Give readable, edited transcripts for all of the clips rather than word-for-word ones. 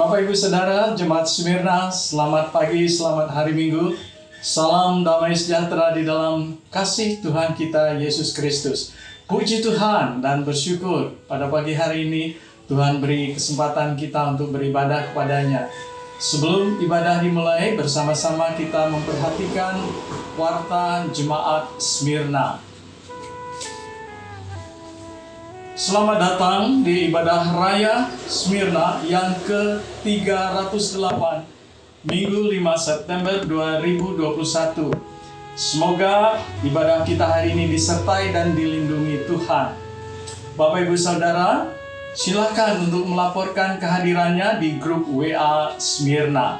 Bapak Ibu Saudara, Jemaat Smyrna, selamat pagi, selamat hari Minggu. Salam damai sejahtera di dalam kasih Tuhan kita Yesus Kristus. Puji Tuhan dan bersyukur pada pagi hari ini Tuhan beri kesempatan kita untuk beribadah kepadanya. Sebelum ibadah dimulai, bersama-sama kita memperhatikan warta Jemaat Smyrna. Selamat datang di ibadah raya Smyrna yang ke-308 Minggu 5 September 2021. Semoga ibadah kita hari ini disertai dan dilindungi Tuhan. Bapak Ibu Saudara, silakan untuk melaporkan kehadirannya di grup WA Smyrna.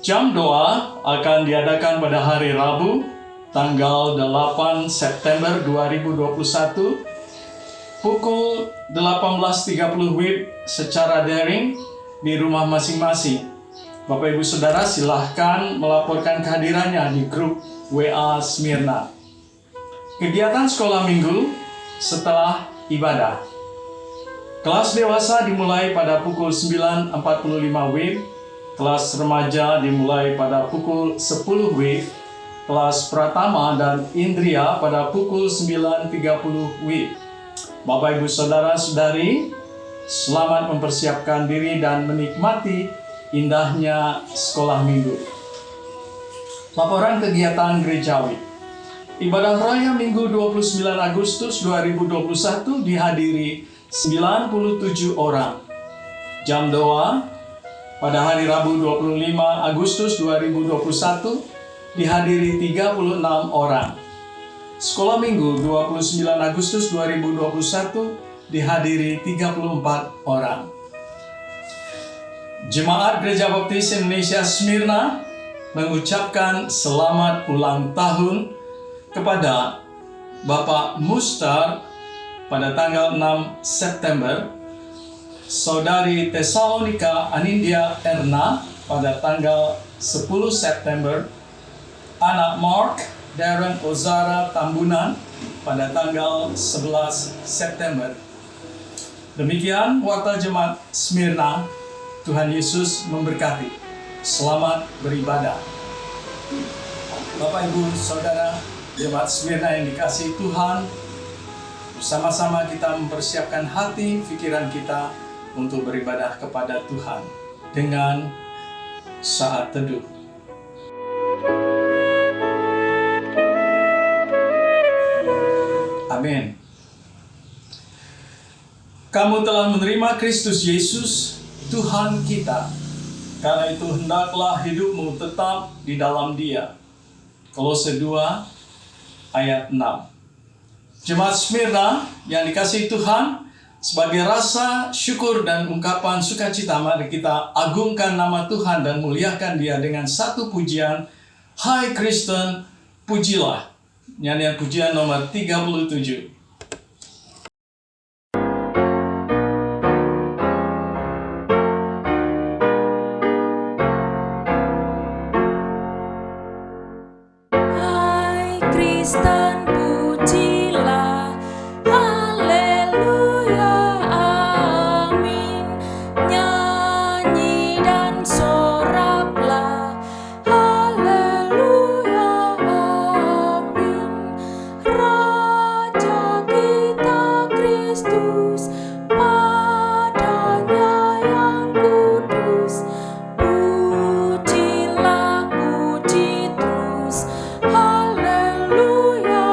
Jam doa akan diadakan pada hari Rabu, tanggal 8 September 2021, pukul 18.30 WIB secara daring di rumah masing-masing. Bapak Ibu Saudara silahkan melaporkan kehadirannya di grup WA Smyrna. Kegiatan sekolah minggu setelah ibadah. Kelas dewasa dimulai pada pukul 9.45 WIB, kelas remaja dimulai pada pukul 10 WIB, kelas pratama dan indria pada pukul 9.30 WIB. Bapak Ibu Saudara-saudari, selamat mempersiapkan diri dan menikmati indahnya sekolah minggu. Laporan kegiatan gerejawi. Ibadah raya Minggu 29 Agustus 2021 dihadiri 97 orang. Jam doa pada hari Rabu 25 Agustus 2021 dihadiri 36 orang. Sekolah Minggu 29 Agustus 2021 dihadiri 34 orang. Jemaat Gereja Baptis Indonesia Smyrna mengucapkan selamat ulang tahun kepada Bapak Mustar pada tanggal 6 September, Saudari Tesalonika Anindya Erna pada tanggal 10 September, anak Mark Darren Ozara Tambunan pada tanggal 11 September. Demikian warta Jemaat Smyrna. Tuhan Yesus memberkati. Selamat beribadah. Bapak Ibu Saudara Jemaat Smyrna yang dikasihi Tuhan, bersama-sama kita mempersiapkan hati, pikiran kita untuk beribadah kepada Tuhan dengan saat teduh. Amin. Kamu telah menerima Kristus Yesus, Tuhan kita. Karena itu hendaklah hidupmu tetap di dalam Dia. Kolose 2 ayat 6. Jemaat Smyrna yang dikasihi Tuhan, sebagai rasa syukur dan ungkapan sukacita, mari kita agungkan nama Tuhan dan muliakan Dia dengan satu pujian, Hai Kristen, pujilah. Nyanyian pujian nomor 37. Hai Kristen, pujilah, haleluya, amin. Nyanyi dan soraklah, haleluya, amin. Raja kita Kristus, padanya yang kudus. Pujilah, puji terus, haleluya,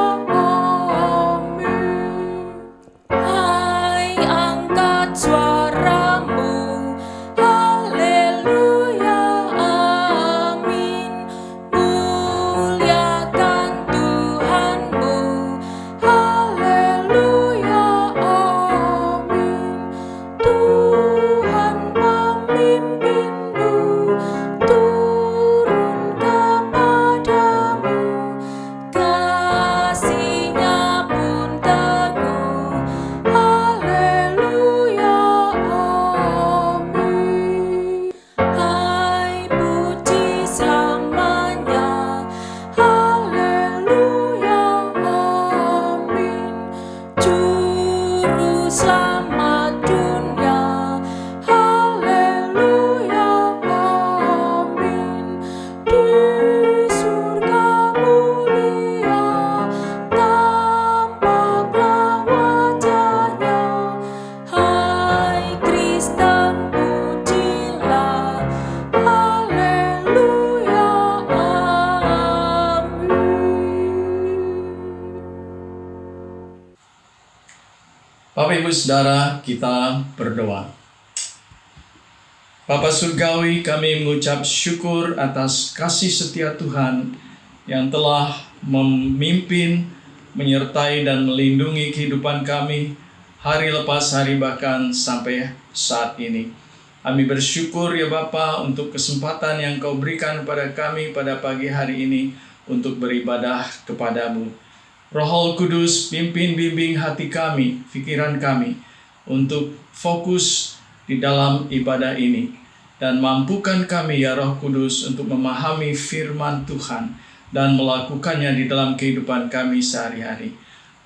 Bapak Ibu Saudara, kita berdoa. Bapa Surgawi, kami mengucap syukur atas kasih setia Tuhan yang telah memimpin, menyertai dan melindungi kehidupan kami hari lepas hari bahkan sampai saat ini. Kami bersyukur ya Bapa untuk kesempatan yang Kau berikan kepada kami pada pagi hari ini untuk beribadah kepadamu. Roh Kudus, pimpin bimbing hati kami, pikiran kami untuk fokus di dalam ibadah ini. Dan mampukan kami ya Roh Kudus untuk memahami firman Tuhan dan melakukannya di dalam kehidupan kami sehari-hari.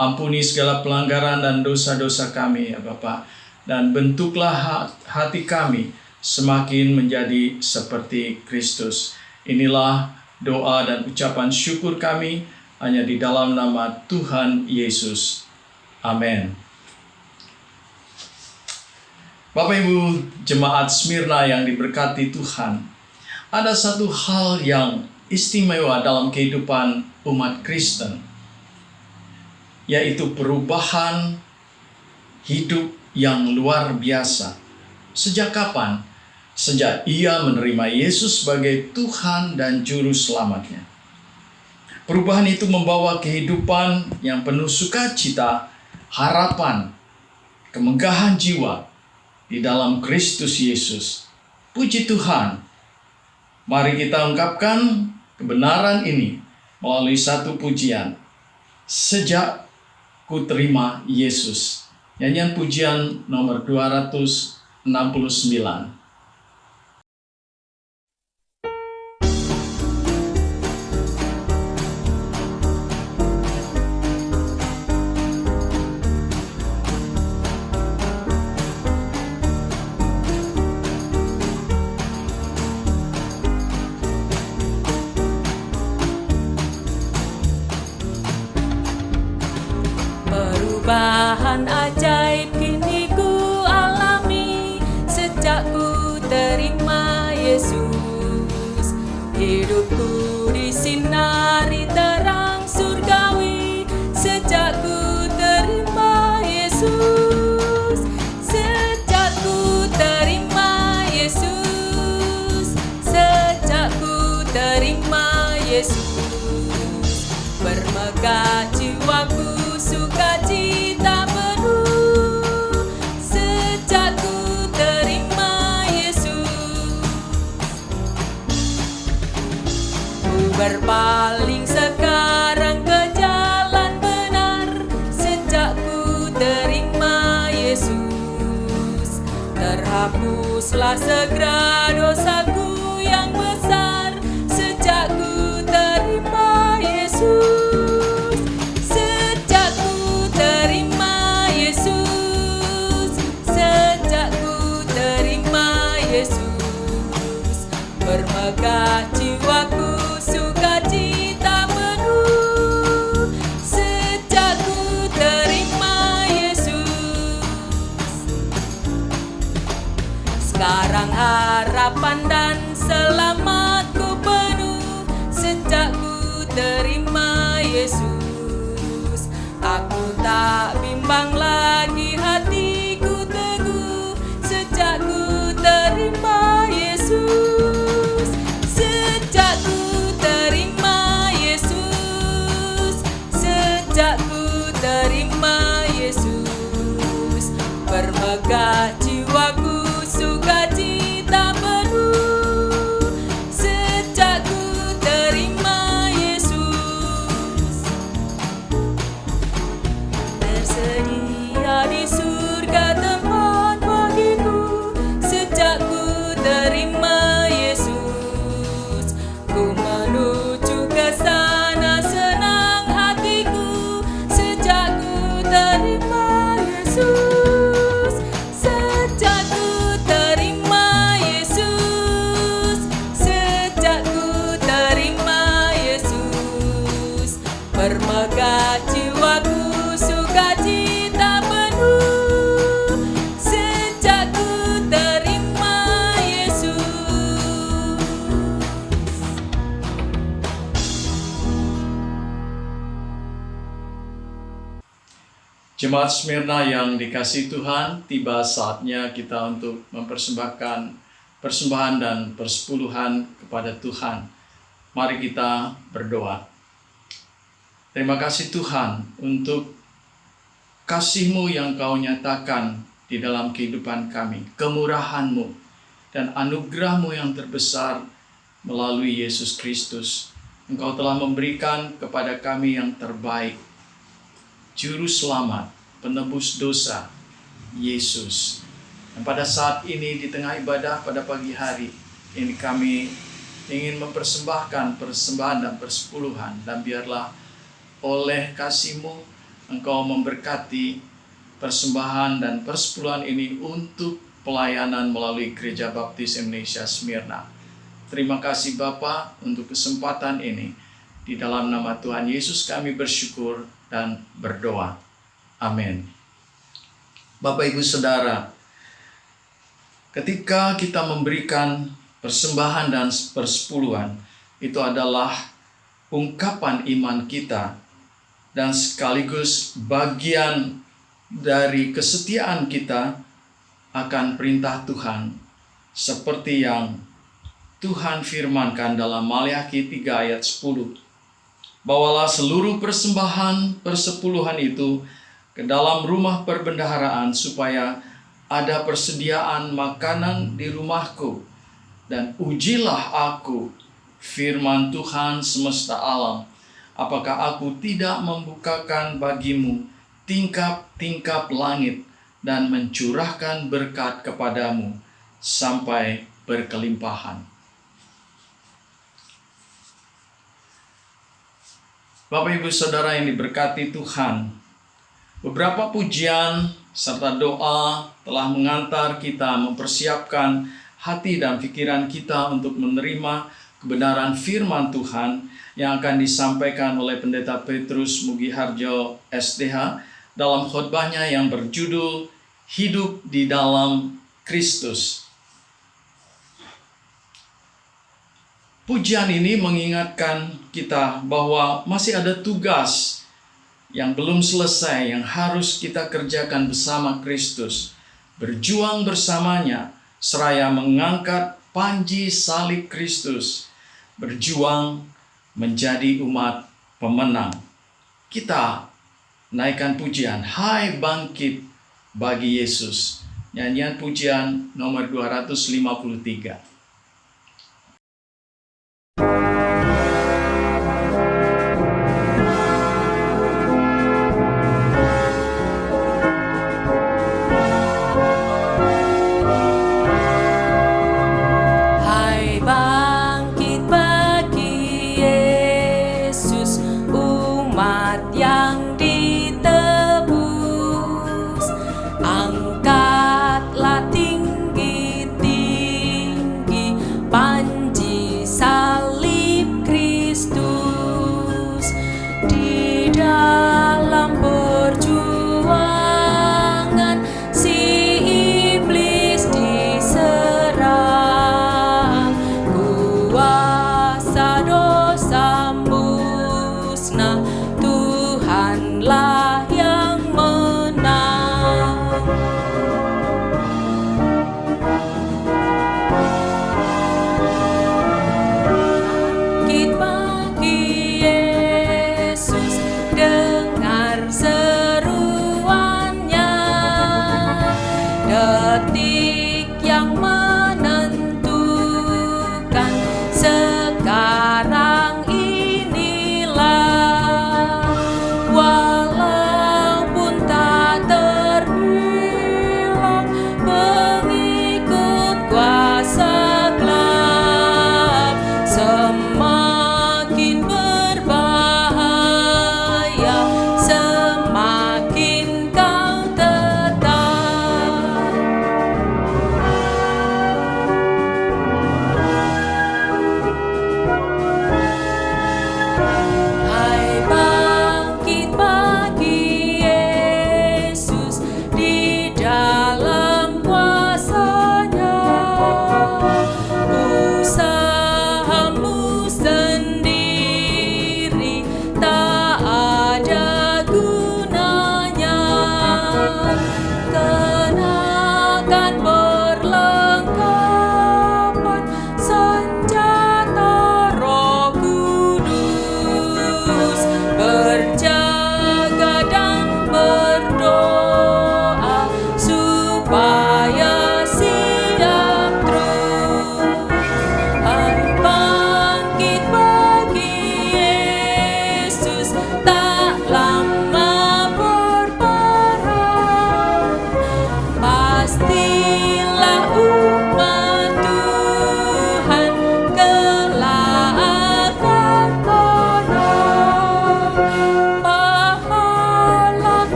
Ampuni segala pelanggaran dan dosa-dosa kami ya Bapa. Dan bentuklah hati kami semakin menjadi seperti Kristus. Inilah doa dan ucapan syukur kami hanya di dalam nama Tuhan Yesus. Amin. Bapak Ibu jemaat Smyrna yang diberkati Tuhan, ada satu hal yang istimewa dalam kehidupan umat Kristen, yaitu perubahan hidup yang luar biasa. Sejak kapan? Sejak ia menerima Yesus sebagai Tuhan dan Juru Selamatnya. Perubahan itu membawa kehidupan yang penuh sukacita, harapan, kemegahan jiwa di dalam Kristus Yesus. Puji Tuhan. Mari kita ungkapkan kebenaran ini melalui satu pujian. Sejak ku terima Yesus. Nyanyian pujian nomor 269. Perubahan ajaib kini ku alami sejak ku terima Yesus. Hidupku disinari terang surgawi sejak ku terima Yesus. Sejak ku terima Yesus. Sejak ku terima Yesus. Bermegah jiwaku sukacita penuh sejak ku terima Yesus. Ku berpaling sekarang ke jalan benar sejak ku terima Yesus. Terhapuslah segera dosaku yang besar sejak ku terima Yesus. Bermegah jiwaku sukacita penuh sejak ku terima Yesus. Sekarang harapan dan selamatku penuh sejak ku terima Yesus. Aku tak bimbang lagi, hatiku teguh sejak ku terima Yesus. Bermegah jiwaku sukacita penuh sejak ku terima Yesus. Tersedia di surga tempat bagiku sejak ku terima Yesus. Ku menuju ke sana senang hatiku sejak ku terima Yesus. Jemaat Smyrna yang dikasihi Tuhan, tiba saatnya kita untuk mempersembahkan persembahan dan persepuluhan kepada Tuhan. Mari kita berdoa. Terima kasih Tuhan untuk kasih-Mu yang Kau nyatakan di dalam kehidupan kami, kemurahan-Mu dan anugerah-Mu yang terbesar melalui Yesus Kristus. Engkau telah memberikan kepada kami yang terbaik, Juru Selamat, penebus dosa, Yesus. Dan pada saat ini di tengah ibadah pada pagi hari, ini kami ingin mempersembahkan persembahan dan persepuluhan. Dan biarlah oleh kasih-Mu, Engkau memberkati persembahan dan persepuluhan ini untuk pelayanan melalui Gereja Baptis Indonesia Smyrna. Terima kasih Bapa untuk kesempatan ini. Di dalam nama Tuhan Yesus kami bersyukur dan berdoa. Amin. Bapak Ibu Saudara, ketika kita memberikan persembahan dan persepuluhan, itu adalah ungkapan iman kita dan sekaligus bagian dari kesetiaan kita akan perintah Tuhan, seperti yang Tuhan firmankan dalam Maleakhi 3 ayat 10. Bawalah seluruh persembahan persepuluhan itu ke dalam rumah perbendaharaan supaya ada persediaan makanan di rumahku, dan ujilah aku, firman Tuhan semesta alam, apakah aku tidak membukakan bagimu tingkap-tingkap langit dan mencurahkan berkat kepadamu sampai berkelimpahan. Bapak Ibu Saudara yang diberkati Tuhan, beberapa pujian serta doa telah mengantar kita mempersiapkan hati dan pikiran kita untuk menerima kebenaran firman Tuhan yang akan disampaikan oleh Pendeta Petrus Mugiharjo SDH dalam khotbahnya yang berjudul Hidup di dalam Kristus. Pujian ini mengingatkan kita bahwa masih ada tugas yang belum selesai yang harus kita kerjakan bersama Kristus. Berjuang bersamanya seraya mengangkat panji salib Kristus. Berjuang menjadi umat pemenang. Kita naikkan pujian, Hai bangkit bagi Yesus. Nyanyian pujian nomor 253. Angkatlah tinggi-tinggi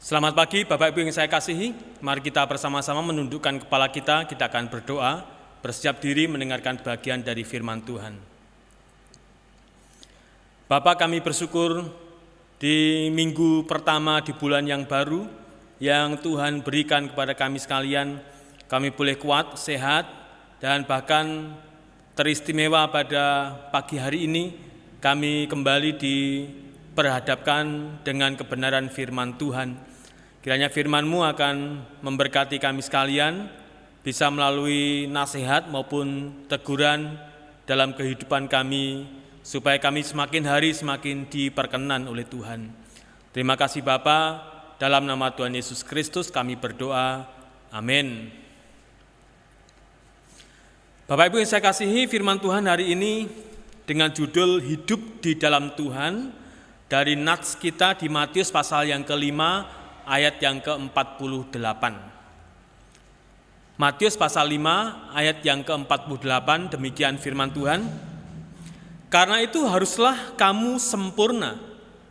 Selamat pagi Bapak Ibu yang saya kasihi. Mari kita bersama-sama menundukkan kepala kita akan berdoa, bersiap diri mendengarkan bagian dari firman Tuhan. Bapak, kami bersyukur di minggu pertama di bulan yang baru yang Tuhan berikan kepada kami sekalian. Kami boleh kuat, sehat, dan bahkan teristimewa pada pagi hari ini kami kembali diperhadapkan dengan kebenaran firman Tuhan. Kiranya firman-Mu akan memberkati kami sekalian, bisa melalui nasihat maupun teguran dalam kehidupan kami, supaya kami semakin hari semakin diperkenan oleh Tuhan. Terima kasih Bapa, dalam nama Tuhan Yesus Kristus kami berdoa, amin. Bapak Ibu yang saya kasihi, firman Tuhan hari ini dengan judul Hidup di dalam Tuhan, dari nats kita di Matius pasal yang ke-5, ayat yang ke-48. Matius pasal 5 ayat yang ke-48, demikian firman Tuhan. Karena itu haruslah kamu sempurna,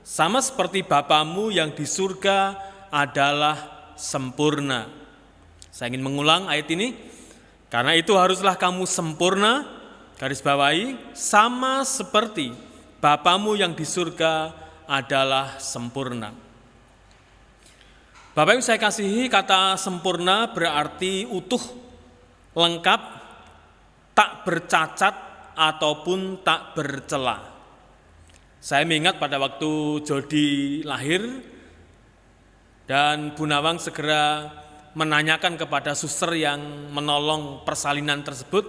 sama seperti Bapamu yang di surga adalah sempurna. Saya ingin mengulang ayat ini. Karena itu haruslah kamu sempurna, garis bawahi, sama seperti Bapamu yang di surga adalah sempurna. Bapak Ibu saya kasihi, kata sempurna berarti utuh, lengkap, tak bercacat ataupun tak bercela. Saya mengingat pada waktu Jody lahir dan Bu Nawang segera menanyakan kepada suster yang menolong persalinan tersebut.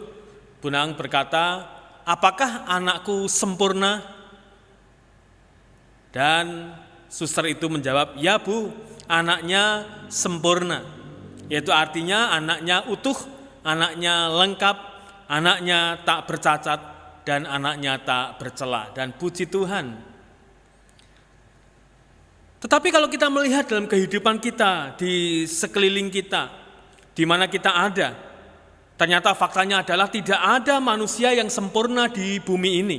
Bu Nawang berkata, apakah anakku sempurna? Dan suster itu menjawab, ya Bu, anaknya sempurna, yaitu artinya anaknya utuh, anaknya lengkap, anaknya tak bercacat, dan anaknya tak bercela. Dan puji Tuhan. Tetapi kalau kita melihat dalam kehidupan kita, di sekeliling kita, di mana kita ada, ternyata faktanya adalah tidak ada manusia yang sempurna di bumi ini.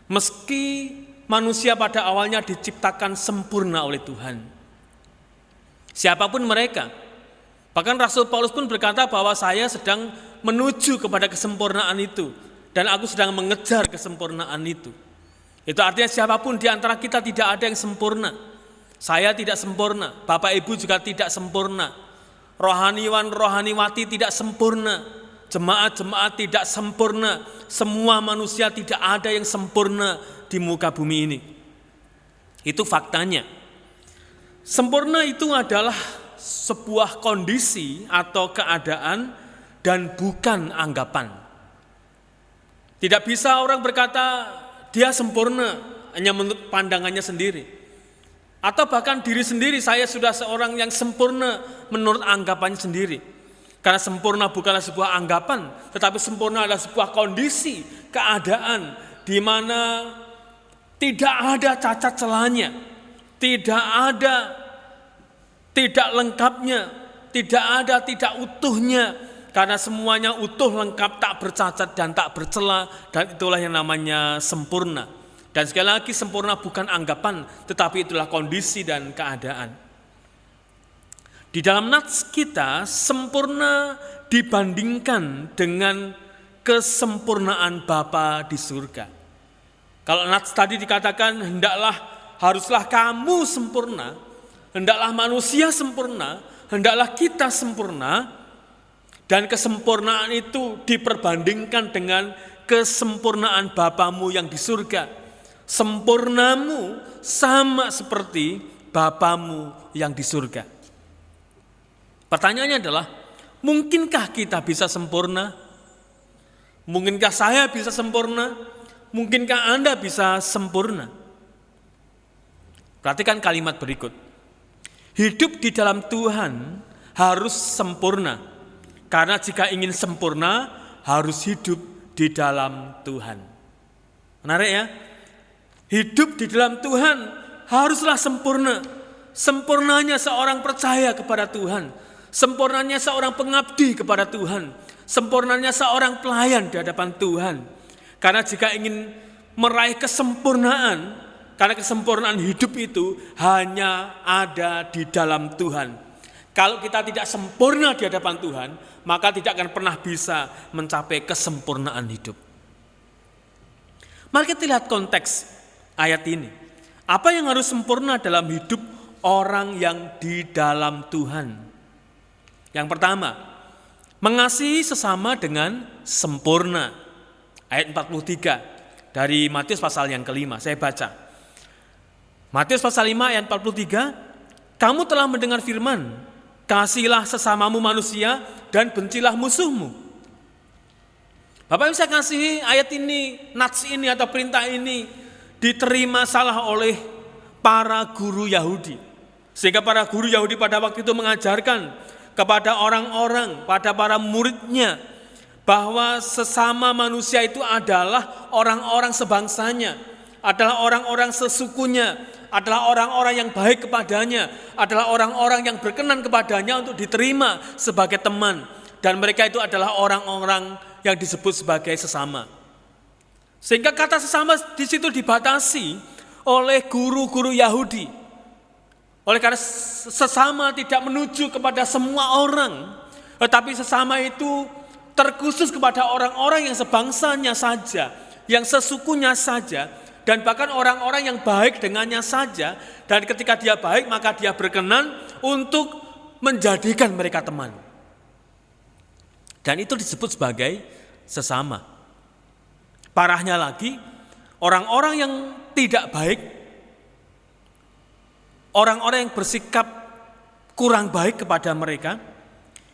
Meski manusia pada awalnya diciptakan sempurna oleh Tuhan. Siapapun mereka. Bahkan Rasul Paulus pun berkata bahwa saya sedang menuju kepada kesempurnaan itu. Dan aku sedang mengejar kesempurnaan itu. Itu artinya siapapun di antara kita tidak ada yang sempurna. Saya tidak sempurna. Bapak Ibu juga tidak sempurna. Rohaniwan, rohaniwati tidak sempurna. Jemaat-jemaat tidak sempurna. Semua manusia tidak ada yang sempurna di muka bumi ini. Itu faktanya. Sempurna itu adalah sebuah kondisi atau keadaan dan bukan anggapan. Tidak bisa orang berkata dia sempurna hanya menurut pandangannya sendiri. Atau bahkan diri sendiri, saya sudah seorang yang sempurna menurut anggapannya sendiri. Karena sempurna bukanlah sebuah anggapan, tetapi sempurna adalah sebuah kondisi, keadaan di mana tidak ada cacat celahnya. Tidak ada tidak lengkapnya, tidak ada tidak utuhnya, karena semuanya utuh, lengkap, tak bercacat dan tak bercela, dan itulah yang namanya sempurna. Dan sekali lagi, sempurna bukan anggapan, tetapi itulah kondisi dan keadaan. Di dalam nats kita, sempurna dibandingkan dengan kesempurnaan Bapa di surga. Kalau nats tadi dikatakan haruslah kamu sempurna, hendaklah manusia sempurna, hendaklah kita sempurna, dan kesempurnaan itu diperbandingkan dengan kesempurnaan Bapamu yang di surga. Sempurnamu sama seperti Bapamu yang di surga. Pertanyaannya adalah, mungkinkah kita bisa sempurna? Mungkinkah saya bisa sempurna? Mungkinkah Anda bisa sempurna? Perhatikan kalimat berikut. Hidup di dalam Tuhan harus sempurna. Karena jika ingin sempurna, harus hidup di dalam Tuhan. Menarik ya? Hidup di dalam Tuhan haruslah sempurna. Sempurnanya seorang percaya kepada Tuhan. Sempurnanya seorang pengabdi kepada Tuhan. Sempurnanya seorang pelayan di hadapan Tuhan. Karena jika ingin meraih kesempurnaan, Karena kesempurnaan hidup itu hanya ada di dalam Tuhan. Kalau kita tidak sempurna di hadapan Tuhan, maka tidak akan pernah bisa mencapai kesempurnaan hidup. Mari kita lihat konteks ayat ini. Apa yang harus sempurna dalam hidup orang yang di dalam Tuhan? Yang pertama, mengasihi sesama dengan sempurna. Ayat 43 dari Matius pasal yang kelima, saya baca. Matius pasal 5 ayat 43, kamu telah mendengar firman, kasihilah sesamamu manusia dan bencilah musuhmu. Bapak bisa kasihi ayat ini, nats ini atau perintah ini diterima salah oleh para guru Yahudi. Sehingga para guru Yahudi pada waktu itu mengajarkan kepada orang-orang, pada para muridnya, bahwa sesama manusia itu adalah orang-orang sebangsanya, adalah orang-orang sesukunya, adalah orang-orang yang baik kepadanya, adalah orang-orang yang berkenan kepadanya untuk diterima sebagai teman. Dan mereka itu adalah orang-orang yang disebut sebagai sesama. Sehingga kata sesama di situ dibatasi oleh guru-guru Yahudi. Oleh karena sesama tidak menuju kepada semua orang, tetapi sesama itu terkhusus kepada orang-orang yang sebangsanya saja, yang sesukunya saja, dan bahkan orang-orang yang baik dengannya saja. Dan ketika dia baik, maka dia berkenan untuk menjadikan mereka teman. Dan itu disebut sebagai sesama. Parahnya lagi, orang-orang yang tidak baik, orang-orang yang bersikap kurang baik kepada mereka,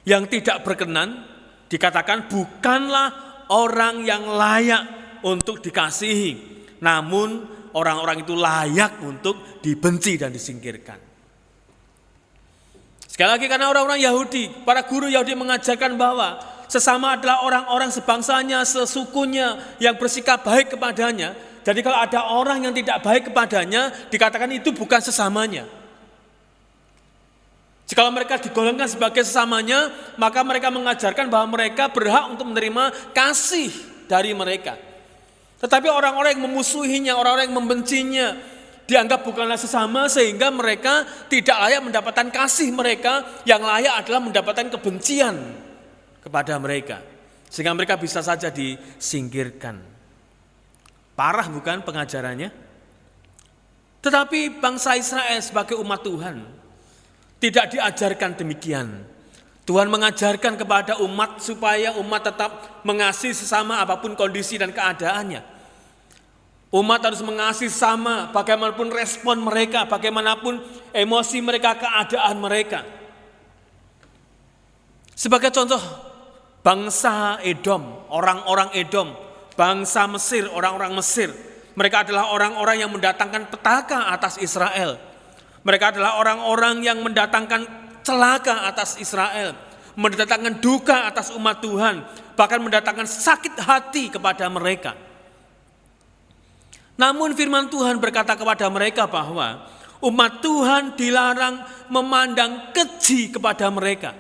yang tidak berkenan, dikatakan bukanlah orang yang layak untuk dikasihi. Namun orang-orang itu layak untuk dibenci dan disingkirkan. Sekali lagi, karena orang-orang Yahudi, para guru Yahudi mengajarkan bahwa sesama adalah orang-orang sebangsanya, sesukunya yang bersikap baik kepadanya. Jadi kalau ada orang yang tidak baik kepadanya, dikatakan itu bukan sesamanya. Jika mereka digolongkan sebagai sesamanya, maka mereka mengajarkan bahwa mereka berhak untuk menerima kasih dari mereka. Tetapi orang-orang yang memusuhinya, orang-orang yang membencinya, dianggap bukanlah sesama, sehingga mereka tidak layak mendapatkan kasih mereka. Yang layak adalah mendapatkan kebencian kepada mereka, sehingga mereka bisa saja disingkirkan. Parah bukan pengajarannya? Tetapi bangsa Israel sebagai umat Tuhan tidak diajarkan demikian. Tuhan mengajarkan kepada umat supaya umat tetap mengasihi sesama apapun kondisi dan keadaannya. Umat harus mengasihi sesama bagaimanapun respon mereka, bagaimanapun emosi mereka, keadaan mereka. Sebagai contoh, bangsa Edom, orang-orang Edom, bangsa Mesir, orang-orang Mesir, mereka adalah orang-orang yang mendatangkan petaka atas Israel. Mereka adalah orang-orang yang mendatangkan celaka atas Israel, mendatangkan duka atas umat Tuhan, bahkan mendatangkan sakit hati kepada mereka. Namun firman Tuhan berkata kepada mereka bahwa umat Tuhan dilarang memandang keji kepada mereka.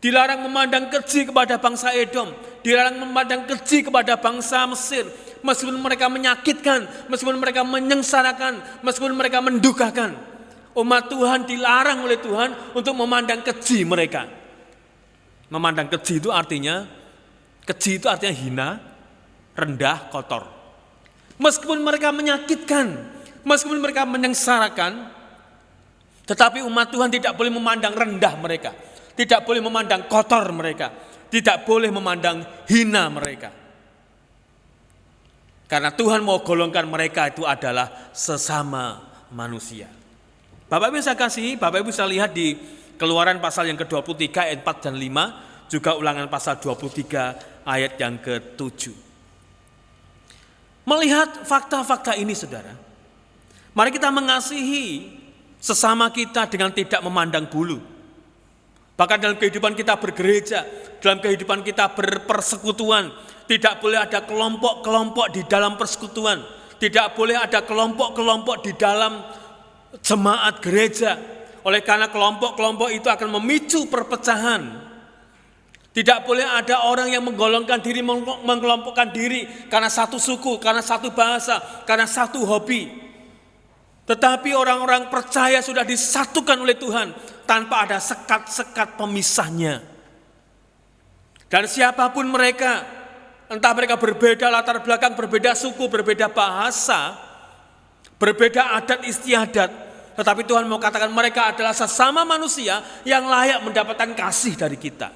Dilarang memandang keji kepada bangsa Edom, dilarang memandang keji kepada bangsa Mesir. Meskipun mereka menyakitkan, meskipun mereka menyengsarakan, meskipun mereka mendukakan, umat Tuhan dilarang oleh Tuhan untuk memandang keji mereka. Memandang keji itu artinya hina, rendah, kotor. Meskipun mereka menyakitkan, meskipun mereka menyengsarakan, tetapi umat Tuhan tidak boleh memandang rendah mereka, tidak boleh memandang kotor mereka, tidak boleh memandang hina mereka. Karena Tuhan mau golongkan mereka itu adalah sesama manusia. Bapak Ibu saya kasih, Bapak Ibu bisa lihat di Keluaran pasal yang ke-23 ayat 4 dan 5, juga Ulangan pasal 23 ayat yang ke-7. Melihat fakta-fakta ini saudara, mari kita mengasihi sesama kita dengan tidak memandang bulu. Bahkan dalam kehidupan kita bergereja, dalam kehidupan kita berpersekutuan, tidak boleh ada kelompok-kelompok di dalam persekutuan, tidak boleh ada kelompok-kelompok di dalam jemaat gereja. Oleh karena kelompok-kelompok itu akan memicu perpecahan. Tidak boleh ada orang yang menggolongkan diri, mengelompokkan diri karena satu suku, karena satu bahasa, karena satu hobi. Tetapi orang-orang percaya sudah disatukan oleh Tuhan tanpa ada sekat-sekat pemisahnya. Dan siapapun mereka, entah mereka berbeda latar belakang, berbeda suku, berbeda bahasa, berbeda adat istiadat, tetapi Tuhan mau katakan mereka adalah sesama manusia yang layak mendapatkan kasih dari kita.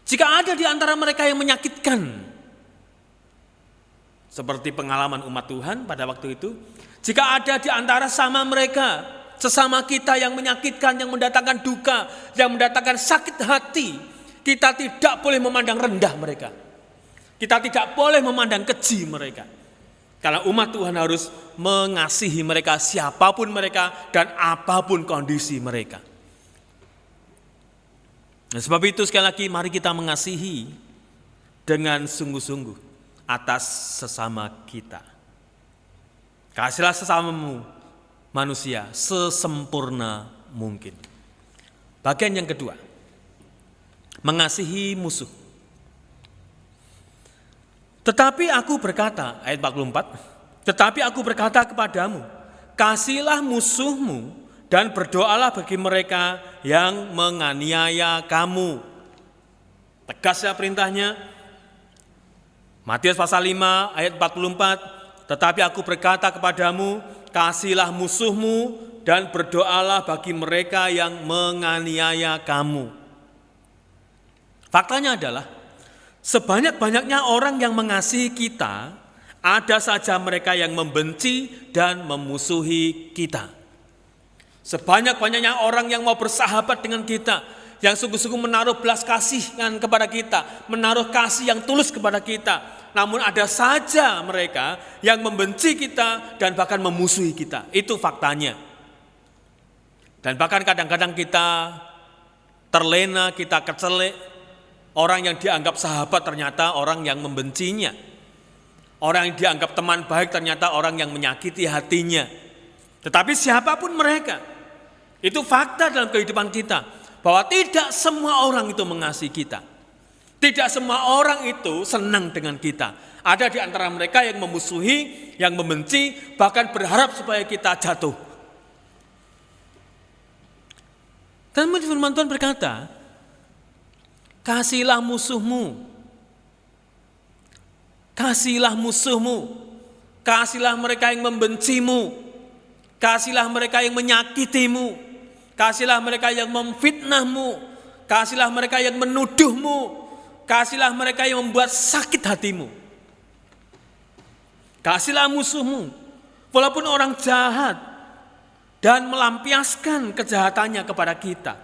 Jika ada di antara mereka yang menyakitkan, seperti pengalaman umat Tuhan pada waktu itu, jika ada di antara sama mereka, sesama kita yang menyakitkan, yang mendatangkan duka, yang mendatangkan sakit hati, kita tidak boleh memandang rendah mereka. Kita tidak boleh memandang keji mereka. Karena umat Tuhan harus mengasihi mereka siapapun mereka dan apapun kondisi mereka. Nah, sebab itu sekali lagi mari kita mengasihi dengan sungguh-sungguh atas sesama kita. Kasihlah sesamamu manusia sesempurna mungkin. Bagian yang kedua, mengasihi musuh. Tetapi aku berkata, ayat 44, tetapi aku berkata kepadamu, kasihilah musuhmu dan berdoalah bagi mereka yang menganiaya kamu. Tegas ya perintahnya. Matius pasal 5 ayat 44, tetapi aku berkata kepadamu, kasihilah musuhmu dan berdoalah bagi mereka yang menganiaya kamu. Faktanya adalah, sebanyak-banyaknya orang yang mengasihi kita, ada saja mereka yang membenci dan memusuhi kita. Sebanyak-banyaknya orang yang mau bersahabat dengan kita, yang sungguh-sungguh menaruh belas kasihan kepada kita, menaruh kasih yang tulus kepada kita. Namun ada saja mereka yang membenci kita dan bahkan memusuhi kita. Itu faktanya. Dan bahkan kadang-kadang kita terlena, kita kecelek. Orang yang dianggap sahabat ternyata orang yang membencinya. Orang yang dianggap teman baik ternyata orang yang menyakiti hatinya. Tetapi siapapun mereka, itu fakta dalam kehidupan kita. Bahwa tidak semua orang itu mengasihi kita. Tidak semua orang itu senang dengan kita. Ada di antara mereka yang memusuhi, yang membenci, bahkan berharap supaya kita jatuh. Dan firman Tuhan berkata, kasihilah musuhmu. Kasihilah musuhmu. Kasihilah mereka yang membencimu. Kasihilah mereka yang menyakitimu. Kasihilah mereka yang memfitnahmu. Kasihilah mereka yang menuduhmu. Kasihilah mereka yang membuat sakit hatimu. Kasihilah musuhmu, walaupun orang jahat dan melampiaskan kejahatannya kepada kita.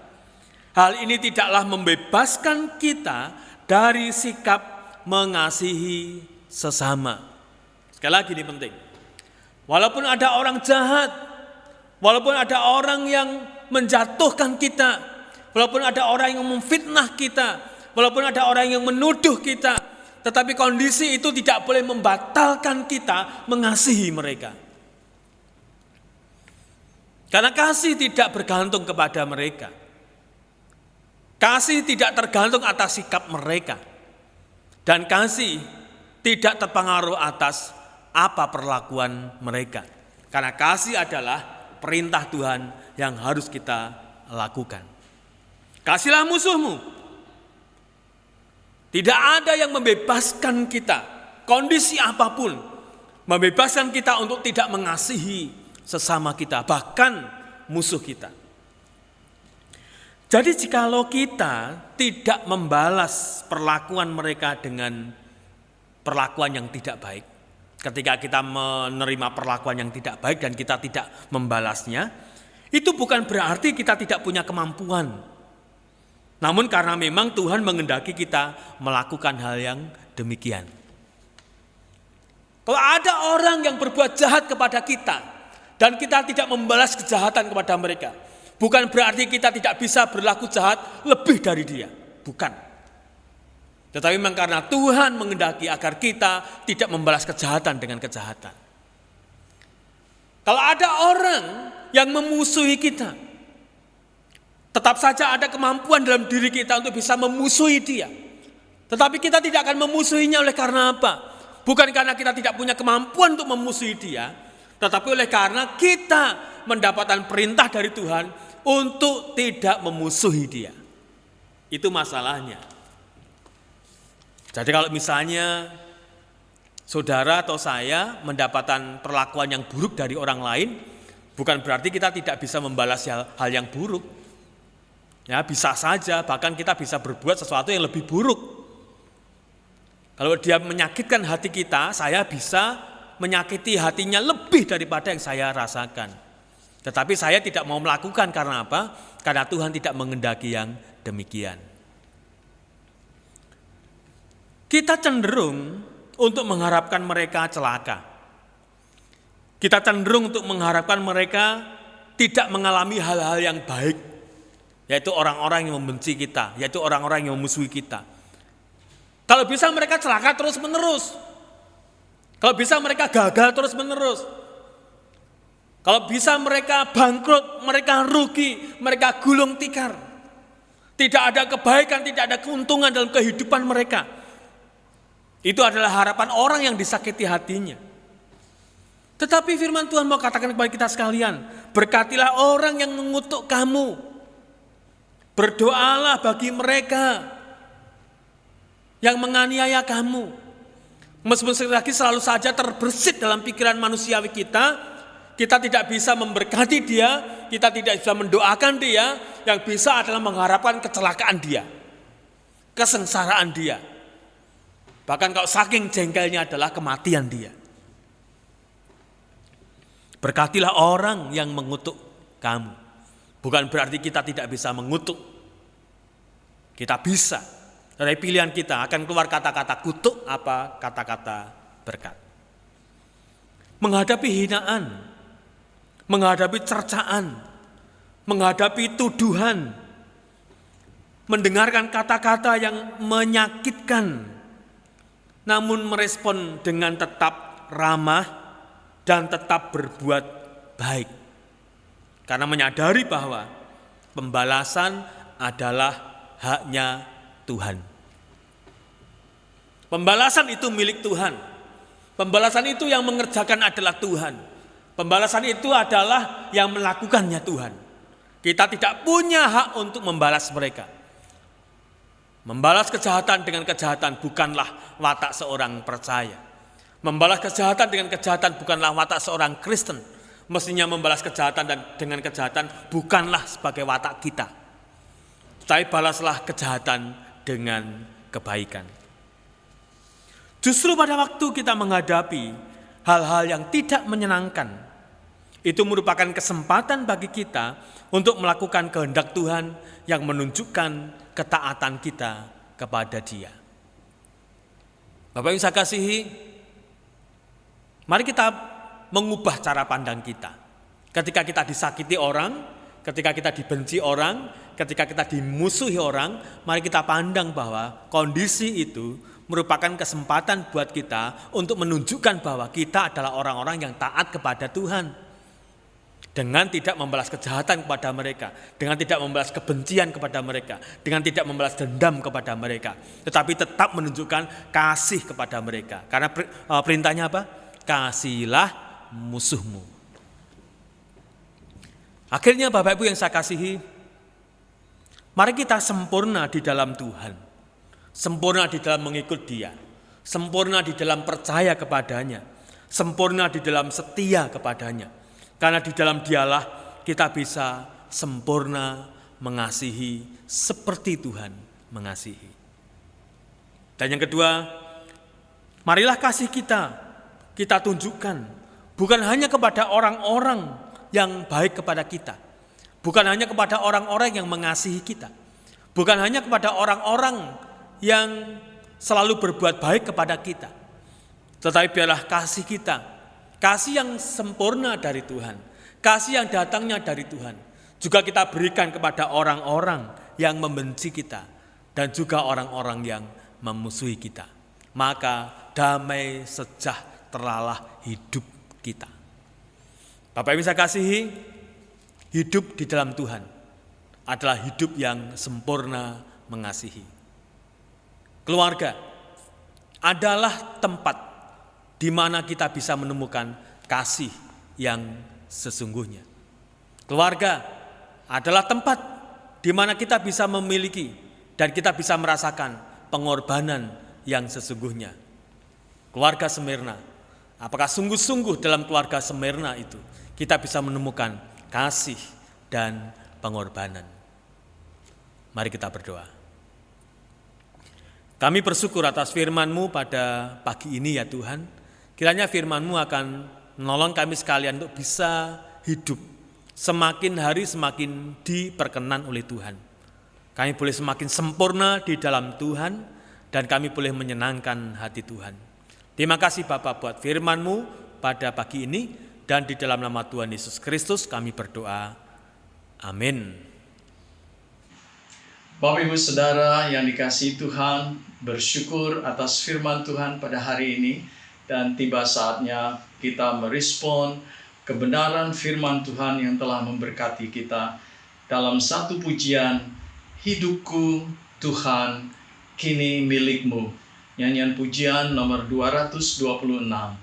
Hal ini tidaklah membebaskan kita dari sikap mengasihi sesama. Sekali lagi ini penting. Walaupun ada orang jahat, walaupun ada orang yang menjatuhkan kita, walaupun ada orang yang memfitnah kita, walaupun ada orang yang menuduh kita, tetapi kondisi itu tidak boleh membatalkan kita mengasihi mereka. Karena kasih tidak bergantung kepada mereka. Kasih tidak tergantung atas sikap mereka. Dan kasih tidak terpengaruh atas apa perlakuan mereka. Karena kasih adalah perintah Tuhan yang harus kita lakukan. Kasihilah musuhmu. Tidak ada yang membebaskan kita, kondisi apapun, membebaskan kita untuk tidak mengasihi sesama kita, bahkan musuh kita. Jadi jikalau kita tidak membalas perlakuan mereka dengan perlakuan yang tidak baik, ketika kita menerima perlakuan yang tidak baik dan kita tidak membalasnya, itu bukan berarti kita tidak punya kemampuan. Namun karena memang Tuhan menghendaki kita melakukan hal yang demikian. Kalau ada orang yang berbuat jahat kepada kita dan kita tidak membalas kejahatan kepada mereka, bukan berarti kita tidak bisa berlaku jahat lebih dari dia. Bukan. Tetapi memang karena Tuhan menghendaki agar kita tidak membalas kejahatan dengan kejahatan. Kalau ada orang yang memusuhi kita, tetap saja ada kemampuan dalam diri kita untuk bisa memusuhi dia. Tetapi kita tidak akan memusuhinya oleh karena apa? Bukan karena kita tidak punya kemampuan untuk memusuhi dia, Tetapi oleh karena kita mendapatkan perintah dari Tuhan untuk tidak memusuhi dia. Itu masalahnya. Jadi kalau misalnya saudara atau saya mendapatkan perlakuan yang buruk dari orang lain, bukan berarti kita tidak bisa membalas hal yang buruk. Ya, bisa saja, bahkan kita bisa berbuat sesuatu yang lebih buruk. Kalau dia menyakitkan hati kita, saya bisa menyakiti hatinya lebih daripada yang saya rasakan. Tetapi saya tidak mau melakukan karena apa? Karena Tuhan tidak menghendaki yang demikian. Kita cenderung untuk mengharapkan mereka celaka. Kita cenderung untuk mengharapkan mereka tidak mengalami hal-hal yang baik, yaitu orang-orang yang membenci kita, yaitu orang-orang yang memusuhi kita. Kalau bisa mereka celaka terus-menerus. Kalau bisa mereka gagal terus-menerus. Kalau bisa mereka bangkrut, mereka rugi, mereka gulung tikar. Tidak ada kebaikan, tidak ada keuntungan dalam kehidupan mereka. Itu adalah harapan orang yang disakiti hatinya. Tetapi firman Tuhan mau katakan kepada kita sekalian, berkatilah orang yang mengutuk kamu. Berdoalah bagi mereka yang menganiaya kamu. Meskipun sekali lagi selalu saja terbersit dalam pikiran manusiawi kita tidak bisa memberkati dia, kita tidak bisa mendoakan dia, yang bisa adalah mengharapkan kecelakaan dia, kesengsaraan dia. Bahkan kalau saking jengkelnya adalah kematian dia. Berkatilah orang yang mengutuk kamu. Bukan berarti kita tidak bisa mengutuk. Kita bisa. Dari pilihan kita akan keluar kata-kata kutuk apa kata-kata berkat. Menghadapi hinaan, menghadapi cercaan, menghadapi tuduhan, mendengarkan kata-kata yang menyakitkan, namun merespon dengan tetap ramah dan tetap berbuat baik. Karena menyadari bahwa pembalasan adalah haknya Tuhan. Pembalasan itu milik Tuhan. Pembalasan itu yang mengerjakan adalah Tuhan. Pembalasan itu adalah yang melakukannya Tuhan. Kita tidak punya hak untuk membalas mereka. Membalas kejahatan dengan kejahatan bukanlah watak seorang percaya. Membalas kejahatan dengan kejahatan bukanlah watak seorang Kristen. Mestinya membalas kejahatan dan dengan kejahatan bukanlah sebagai watak kita. Tapi balaslah kejahatan dengan kebaikan. Justru pada waktu kita menghadapi hal-hal yang tidak menyenangkan, itu merupakan kesempatan bagi kita untuk melakukan kehendak Tuhan yang menunjukkan ketaatan kita kepada Dia. Bapak Ibu saya kasihi, mari kita mengubah cara pandang kita. Ketika kita disakiti orang, ketika kita dibenci orang, ketika kita dimusuhi orang, mari kita pandang bahwa kondisi itu merupakan kesempatan buat kita untuk menunjukkan bahwa kita adalah orang-orang yang taat kepada Tuhan. Dengan tidak membalas kejahatan kepada mereka, dengan tidak membalas kebencian kepada mereka, dengan tidak membalas dendam kepada mereka, tetapi tetap menunjukkan kasih kepada mereka. Karena perintahnya apa? Kasihilah musuhmu. Akhirnya Bapak Ibu yang saya kasihi, mari kita sempurna di dalam Tuhan. Sempurna di dalam mengikut Dia, sempurna di dalam percaya kepadanya, sempurna di dalam setia kepadanya. Karena di dalam Dialah kita bisa sempurna mengasihi seperti Tuhan mengasihi. Dan yang kedua, marilah kasih kita tunjukkan bukan hanya kepada orang-orang yang baik kepada kita, bukan hanya kepada orang-orang yang mengasihi kita, bukan hanya kepada orang-orang yang selalu berbuat baik kepada kita, tetapi biarlah kasih kita, kasih yang sempurna dari Tuhan, kasih yang datangnya dari Tuhan, juga kita berikan kepada orang-orang yang membenci kita dan juga orang-orang yang memusuhi kita. Maka damai sejahteralah hidup kita. Bapak Ibu saya kasihi, hidup di dalam Tuhan adalah hidup yang sempurna mengasihi. Keluarga adalah tempat di mana kita bisa menemukan kasih yang sesungguhnya. Keluarga adalah tempat di mana kita bisa memiliki dan kita bisa merasakan pengorbanan yang sesungguhnya. Keluarga Smyrna, apakah sungguh-sungguh dalam keluarga Smyrna itu kita bisa menemukan kasih dan pengorbanan? Mari kita berdoa. Kami bersyukur atas firman-Mu pada pagi ini ya Tuhan. Kiranya firman-Mu akan menolong kami sekalian untuk bisa hidup semakin hari semakin diperkenan oleh Tuhan. Kami boleh semakin sempurna di dalam Tuhan dan kami boleh menyenangkan hati Tuhan. Terima kasih Bapa buat firman-Mu pada pagi ini dan di dalam nama Tuhan Yesus Kristus kami berdoa. Amin. Bapak Ibu Saudara yang dikasihi Tuhan, bersyukur atas firman Tuhan pada hari ini dan tiba saatnya kita merespon kebenaran firman Tuhan yang telah memberkati kita dalam satu pujian, hidupku Tuhan kini milik-Mu. Nyanyian pujian nomor 226.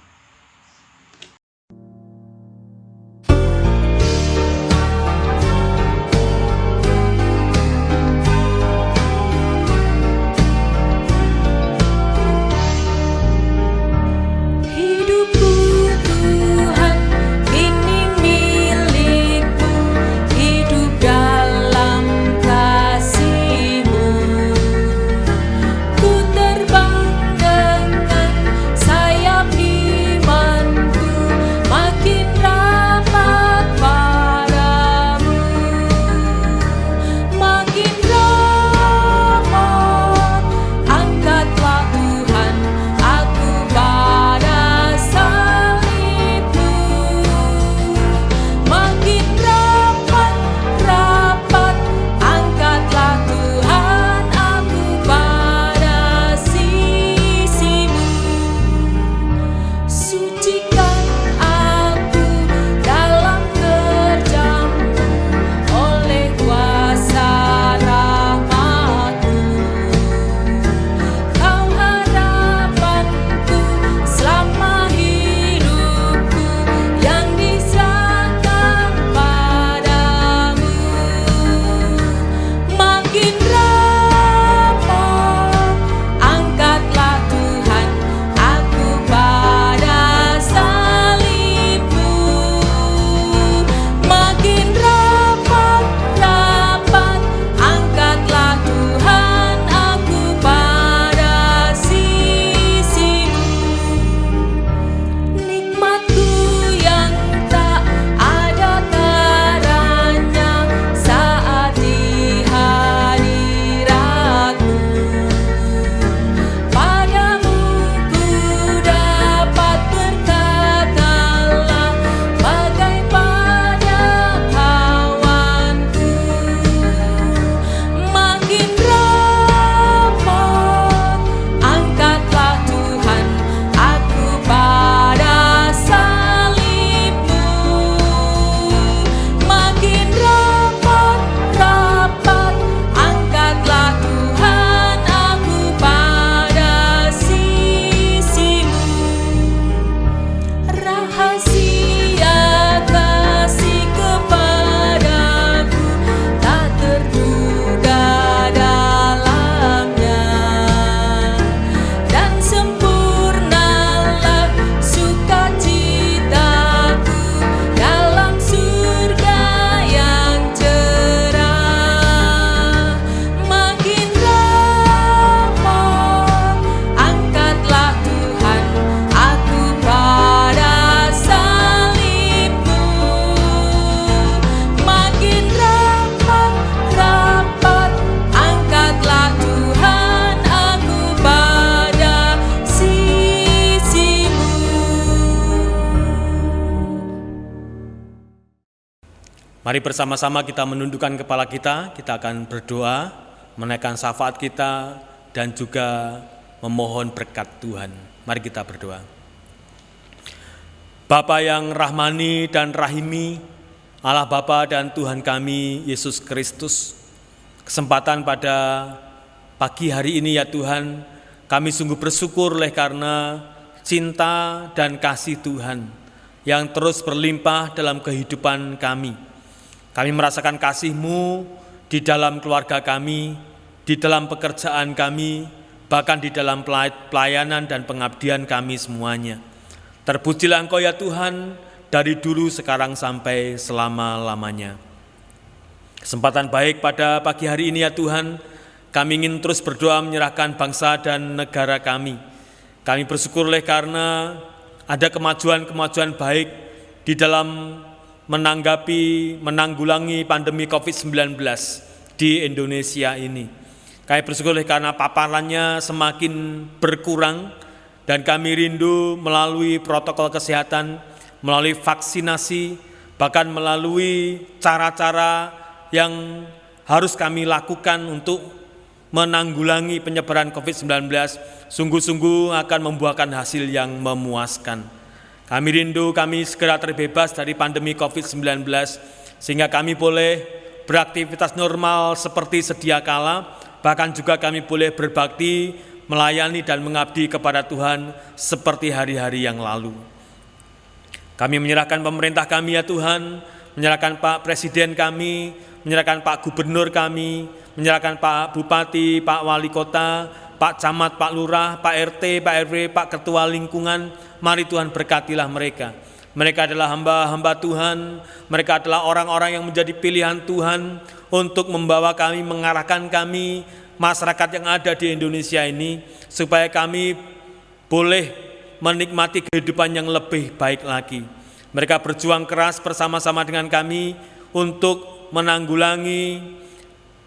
Mari bersama-sama kita menundukkan kepala kita akan berdoa, menaikkan syafaat kita, dan juga memohon berkat Tuhan. Mari kita berdoa. Bapa yang rahmani dan rahimi, Allah Bapa dan Tuhan kami, Yesus Kristus, kesempatan pada pagi hari ini ya Tuhan, kami sungguh bersyukur oleh karena cinta dan kasih Tuhan yang terus berlimpah dalam kehidupan kami. Kami merasakan kasih-Mu di dalam keluarga kami, di dalam pekerjaan kami, bahkan di dalam pelayanan dan pengabdian kami semuanya. Terpujilah Engkau ya Tuhan, dari dulu, sekarang, sampai selama-lamanya. Kesempatan baik pada pagi hari ini ya Tuhan, kami ingin terus berdoa menyerahkan bangsa dan negara kami. Kami bersyukur oleh karena ada kemajuan-kemajuan baik di dalam menanggulangi pandemi COVID-19 di Indonesia ini. Kami bersyukur oleh karena paparannya semakin berkurang dan kami rindu melalui protokol kesehatan, melalui vaksinasi, bahkan melalui cara-cara yang harus kami lakukan untuk menanggulangi penyebaran COVID-19 sungguh-sungguh akan membuahkan hasil yang memuaskan. Kami rindu kami segera terbebas dari pandemi COVID-19 sehingga kami boleh beraktivitas normal seperti sedia kala, bahkan juga kami boleh berbakti, melayani dan mengabdi kepada Tuhan seperti hari-hari yang lalu. Kami menyerahkan pemerintah kami ya Tuhan, menyerahkan Pak Presiden kami, menyerahkan Pak Gubernur kami, menyerahkan Pak Bupati, Pak Wali Kota, Pak Camat, Pak Lurah, Pak RT, Pak RW, Pak Ketua Lingkungan. Mari Tuhan berkatilah mereka. Mereka adalah hamba-hamba Tuhan, mereka adalah orang-orang yang menjadi pilihan Tuhan untuk membawa kami, mengarahkan kami, masyarakat yang ada di Indonesia ini, supaya kami boleh menikmati kehidupan yang lebih baik lagi. Mereka berjuang keras bersama-sama dengan kami untuk menanggulangi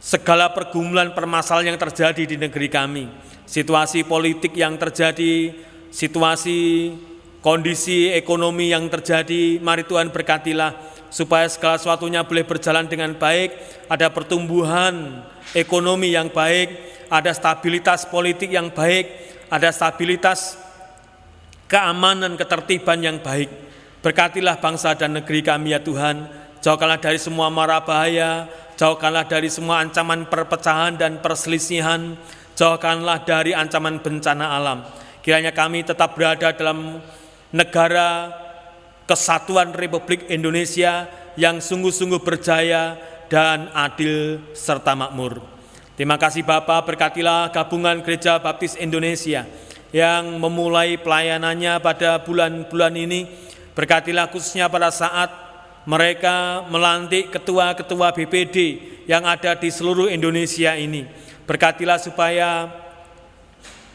segala pergumulan permasalahan yang terjadi di negeri kami. Situasi politik yang terjadi, situasi kondisi ekonomi yang terjadi, mari Tuhan berkatilah supaya segala sesuatunya boleh berjalan dengan baik, ada pertumbuhan ekonomi yang baik, ada stabilitas politik yang baik, ada stabilitas keamanan, ketertiban yang baik. Berkatilah bangsa dan negeri kami ya Tuhan, jauhkanlah dari semua mara bahaya, jauhkanlah dari semua ancaman perpecahan dan perselisihan, jauhkanlah dari ancaman bencana alam. Kiranya kami tetap berada dalam negara kesatuan Republik Indonesia yang sungguh-sungguh berjaya dan adil serta makmur. Terima kasih Bapa, berkatilah gabungan Gereja Baptis Indonesia yang memulai pelayanannya pada bulan-bulan ini. Berkatilah khususnya pada saat mereka melantik ketua-ketua BPD yang ada di seluruh Indonesia ini. Berkatilah supaya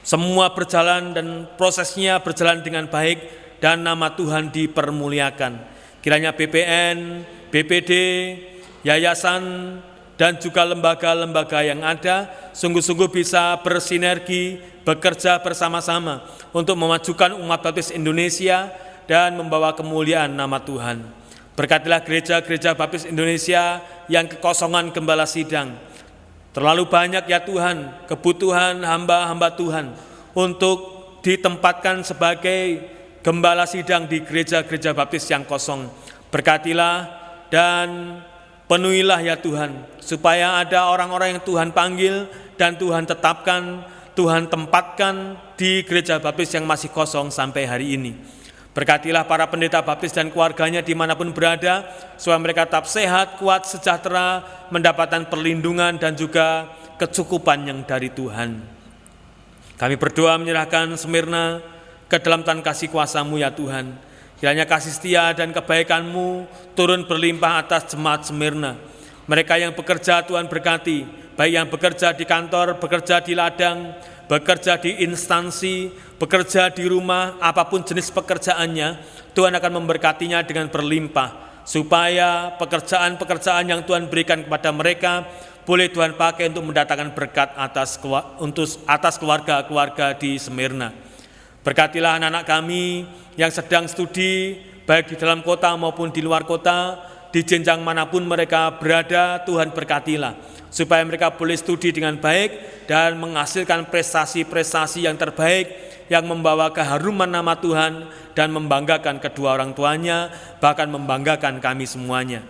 semua berjalan dan prosesnya berjalan dengan baik dan nama Tuhan dipermuliakan. Kiranya BPN, BPD, yayasan, dan juga lembaga-lembaga yang ada sungguh-sungguh bisa bersinergi, bekerja bersama-sama untuk memajukan umat baptis Indonesia dan membawa kemuliaan nama Tuhan. Berkatilah gereja-gereja baptis Indonesia yang kekosongan gembala sidang. Terlalu banyak ya Tuhan kebutuhan hamba-hamba Tuhan untuk ditempatkan sebagai gembala sidang di gereja-gereja baptis yang kosong. Berkatilah dan penuhilah ya Tuhan, supaya ada orang-orang yang Tuhan panggil dan Tuhan tetapkan, Tuhan tempatkan di gereja baptis yang masih kosong sampai hari ini. Berkatilah para pendeta baptis dan keluarganya dimanapun berada, supaya mereka tetap sehat, kuat, sejahtera, mendapatkan perlindungan dan juga kecukupan yang dari Tuhan. Kami berdoa menyerahkan Smyrna ke dalam tangan kasih kuasa-Mu ya Tuhan. Kiranya kasih setia dan kebaikan-Mu turun berlimpah atas jemaat Smyrna. Mereka yang bekerja Tuhan berkati, baik yang bekerja di kantor, bekerja di ladang, bekerja di instansi, bekerja di rumah, apapun jenis pekerjaannya, Tuhan akan memberkatinya dengan berlimpah, supaya pekerjaan-pekerjaan yang Tuhan berikan kepada mereka boleh Tuhan pakai untuk mendatangkan berkat atas keluarga-keluarga di Smyrna. Berkatilah anak-anak kami yang sedang studi, baik di dalam kota maupun di luar kota, di jenjang manapun mereka berada, Tuhan berkatilah, supaya mereka boleh studi dengan baik dan menghasilkan prestasi-prestasi yang terbaik, yang membawa keharuman nama Tuhan dan membanggakan kedua orang tuanya, bahkan membanggakan kami semuanya.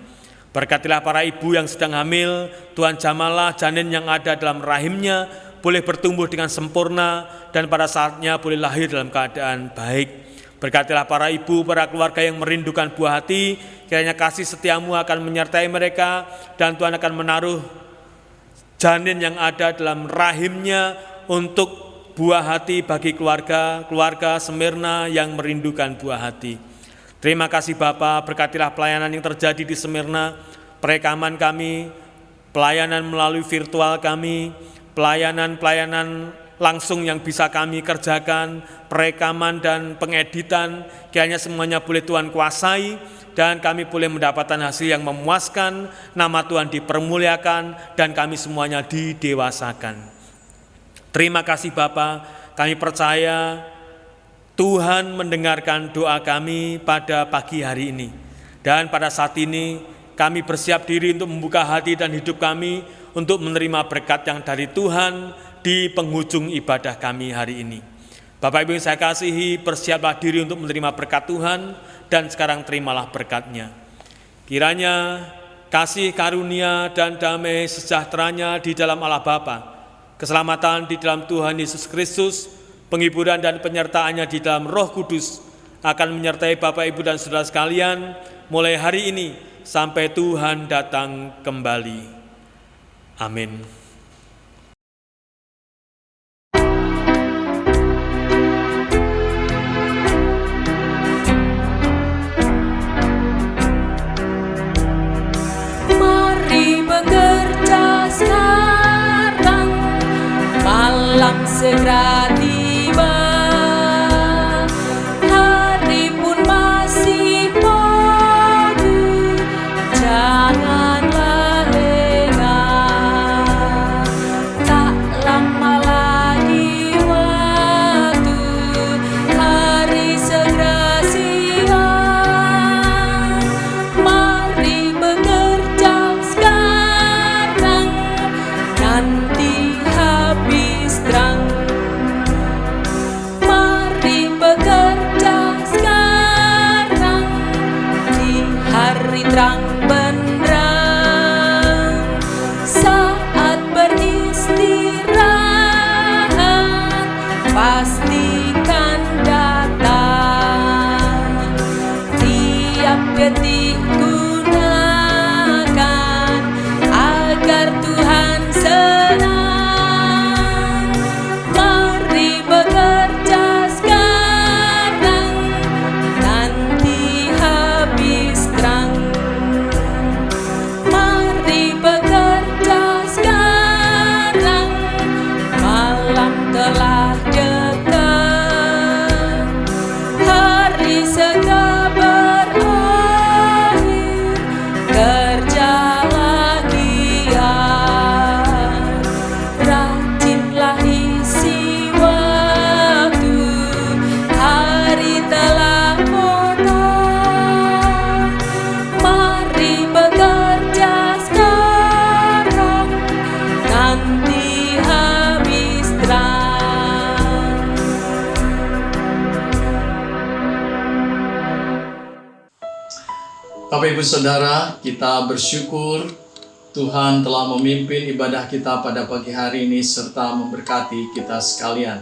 Berkatilah para ibu yang sedang hamil, Tuhan jamalah janin yang ada dalam rahimnya, boleh bertumbuh dengan sempurna dan pada saatnya boleh lahir dalam keadaan baik. Berkatilah para ibu, para keluarga yang merindukan buah hati, kiranya kasih setiamu akan menyertai mereka, dan Tuhan akan menaruh janin yang ada dalam rahimnya untuk buah hati bagi keluarga Smyrna yang merindukan buah hati. Terima kasih Bapa, berkatilah pelayanan yang terjadi di Smyrna, perekaman kami, pelayanan melalui virtual kami, pelayanan langsung yang bisa kami kerjakan, perekaman dan pengeditan, kiranya semuanya boleh Tuhan kuasai, dan kami boleh mendapatkan hasil yang memuaskan, nama Tuhan dipermuliakan, dan kami semuanya didewasakan. Terima kasih Bapa, kami percaya Tuhan mendengarkan doa kami pada pagi hari ini. Dan pada saat ini kami bersiap diri untuk membuka hati dan hidup kami untuk menerima berkat yang dari Tuhan di penghujung ibadah kami hari ini. Bapak Ibu yang saya kasihi, bersiaplah diri untuk menerima berkat Tuhan, dan sekarang terimalah berkat-Nya. Kiranya kasih karunia dan damai sejahteranya di dalam Allah Bapa, keselamatan di dalam Tuhan Yesus Kristus, penghiburan dan penyertaan-Nya di dalam Roh Kudus akan menyertai Bapak Ibu dan saudara sekalian mulai hari ini sampai Tuhan datang kembali. Amin. Malam segera tiba, hari pun masih pagi, janganlah lengah. Tak lama lagi waktu, hari segera siang. Mari bekerja sekarang, nanti habis terang. Mari bekerja sekarang, di hari terang benderang. Saat beristirahat pastikan datang. Tiap detik gunakan agar Tuhan senang. Mari bekerja sekarang, nanti habis terang. Mari bekerja sekarang, malam telah dekat. Hari segera berakhir, kerjalah giat. Rajinlah isi waktu, hari telah potong. Mari bekerja sekarang, nanti habis terang. Bapak Ibu Saudara, kita bersyukur Tuhan telah memimpin ibadah kita pada pagi hari ini serta memberkati kita sekalian.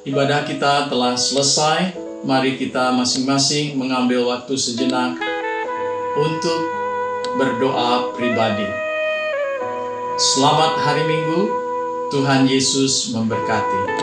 Ibadah kita telah selesai, mari kita masing-masing mengambil waktu sejenak untuk berdoa pribadi. Selamat hari Minggu, Tuhan Yesus memberkati.